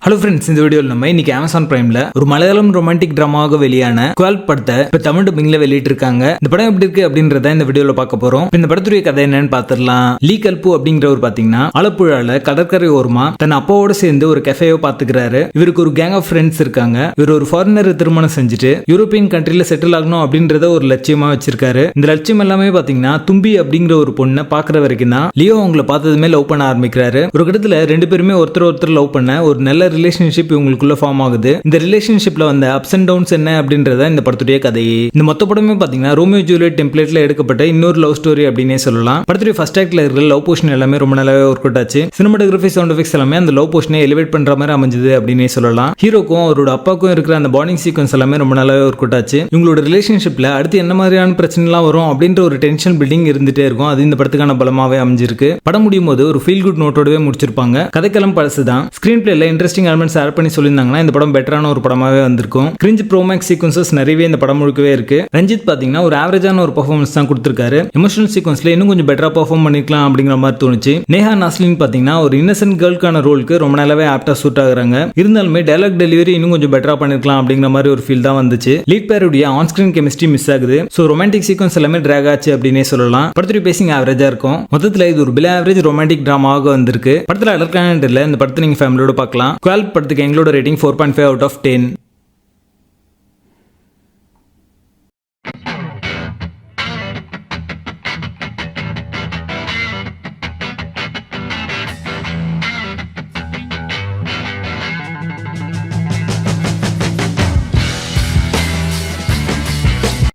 Hello friends, இந்த வீடியோவில் நம்ம இன்னைக்கு அமேசான் பிரைம்ல ஒரு மலையாளம் ரொமான்டிக் டிராமாவாக வெளியான குவால்ப் படத்தை இப்போ தமிழ் டப்பிங்ல வெளியிட்டு இருக்காங்க. இந்த படம் எப்படி இருக்கு அப்படின்றத இந்த வீடியோல பார்க்க போறோம். இந்த படத்துடைய கதை என்னன்னு பார்த்துடலாம். லீ கல்பு அப்படிங்கிறவர் பாத்தீங்கன்னா ஆலப்புழால கடற்கரை ஓரமா தன் அப்பாவோட சேர்ந்து ஒரு கெஃபேவை பாத்துக்கிறாரு. இவருக்கு ஒரு கேங் ஆஃப் ஃப்ரெண்ட்ஸ் இருக்காங்க. இவர் ஒரு ஃபாரினரை திருமணம் செஞ்சுட்டு யூரோப்பியன் கண்ட்ரில செட்டில் ஆகணும் அப்படின்றத ஒரு லட்சியமா வச்சிருக்காரு. இந்த லட்சியம் எல்லாமே பாத்தீங்கன்னா தும்பி அப்படிங்கிற ஒரு பொண்ணை பாக்குற வரைக்கும் தான் லியோ அவங்களை பார்த்ததுமே லவ் பண்ண ஆரம்பிக்கிறாரு. ஒரு கட்டத்துல ரெண்டு பேருமே ஒருத்தர் லவ் பண்ண ஒரு நல்ல ரிலேஷன்ஷிப் இவங்களுக்குள்ள ஃபார்ம் ஆகுது. இந்த ரிலேஷன்ஷிப்ல வந்த அப்ஸ் அண்ட் டவுன்ஸ் என்ன அப்படின்றத இந்த படத்துடைய கதை. இந்த மொத்த படமே பாத்தீங்கன்னா ரோமியோ ஜூலியட் டெம்ப்ளேட்ல எடுக்கப்பட்ட இன்னொரு லவ் ஸ்டோரி அப்படின்னே சொல்லலாம். படத்துடைய ஃபர்ஸ்ட் ஆக்ட்ல இருக்கிற லவ் போர்ஷன் எல்லாமே ரொம்ப நல்லாவே ஒர்க் அவுட் ஆச்சு. சினிமாட்டோகிராஃபி, சவுண்ட் எஃபெக்ட்ஸ் எல்லாமே அந்த லவ் போர்ஷனை எலிவேட் பண்ற மாதிரி அமைஞ்சது அப்படின்னே சொல்லலாம். ஹீரோக்கும் அவரோட அப்பாவுக்கும் இருக்கிற அந்த பாண்டிங் சீக்வன்ஸ் எல்லாமே ரொம்ப நல்லாவே ஒர்க் அவுட் ஆச்சு. இவங்களோட ரிலேஷன்ஷிப்ல அடுத்து என்ன மாதிரியான பிரச்சனைலாம் வரும் அப்படின்ற ஒரு டென்ஷன் பில்டிங் இருந்துட்டே இருக்கும். அது இந்த படத்துக்கான பலமாவே அமைஞ்சிருக்கு. படம் முடியும் போது ஒரு ஃபீல் குட் நோட்டோடவே முடிச்சிருப்பாங்க. கதைக்களம் பழசுதான். ஸ்கிரீன் பிளேல இன்ட்ரெஸ்டிங் எலிமெண்ட்ஸ் ஆட் பண்ணி சொல்லியிருந்தாங்கன்னா இந்த படம் பெட்டரான ஒரு படமாவே வந்திருக்கும். கிரிஞ்ச் ப்ரோமேக்ஸ் சீக்வன்சஸ் நிறையவே இந்த படம் முழுக்கவே இருக்கு. ரஞ்சித் பாத்தீங்கன்னா ஒரு ஆவரேஜான ஒரு பெர்ஃபார்மன்ஸ் தான் கொடுத்திருக்காரு. எமோஷனல் சீக்வன்ஸ்ல இன்னும் கொஞ்சம் பெட்டரா பெர்ஃபார்ம் பண்ணிக்கலாம் அப்படிங்கிற மாதிரி தோணுச்சு. நேஹா நாஸ்லின் பாத்தீங்கன்னா ஒரு இன்னசென்ட் கேர்ளுக்கான ரோலுக்கு ரொம்ப நல்லாவே ஆப்டா சூட் ஆகுறாங்க. இருந்தாலுமே டயலாக் டெலிவரி இன்னும் கொஞ்சம் பெட்டரா பண்ணிருக்கலாம் அப்படிங்கிற மாதிரி ஒரு ஃபீல் தான் வந்துச்சு. லீட் பேருடைய ஆன் ஸ்கிரீன் கெமிஸ்ட்ரி மிஸ் ஆகுது. சோ ரொமான்டிக் சீக்வன்ஸ் எல்லாமே டிராக் ஆச்சு அப்படின்னே சொல்லலாம். படத்துடைய பேசிங் ஆவரேஜா இருக்கும். மொத்தத்துல இது ஒரு பிலோ ஆவரேஜ் ரொமான்டிக் டிராமாவாக வந்திருக்கு. படத்துல அடர்கான இந்த படத்தை நீங்க ஃபேமிலியோட பார்க்கலாம். குவால்ப் படத்துக்கு எங்களோட ரேட்டிங் 4.5 out of 10.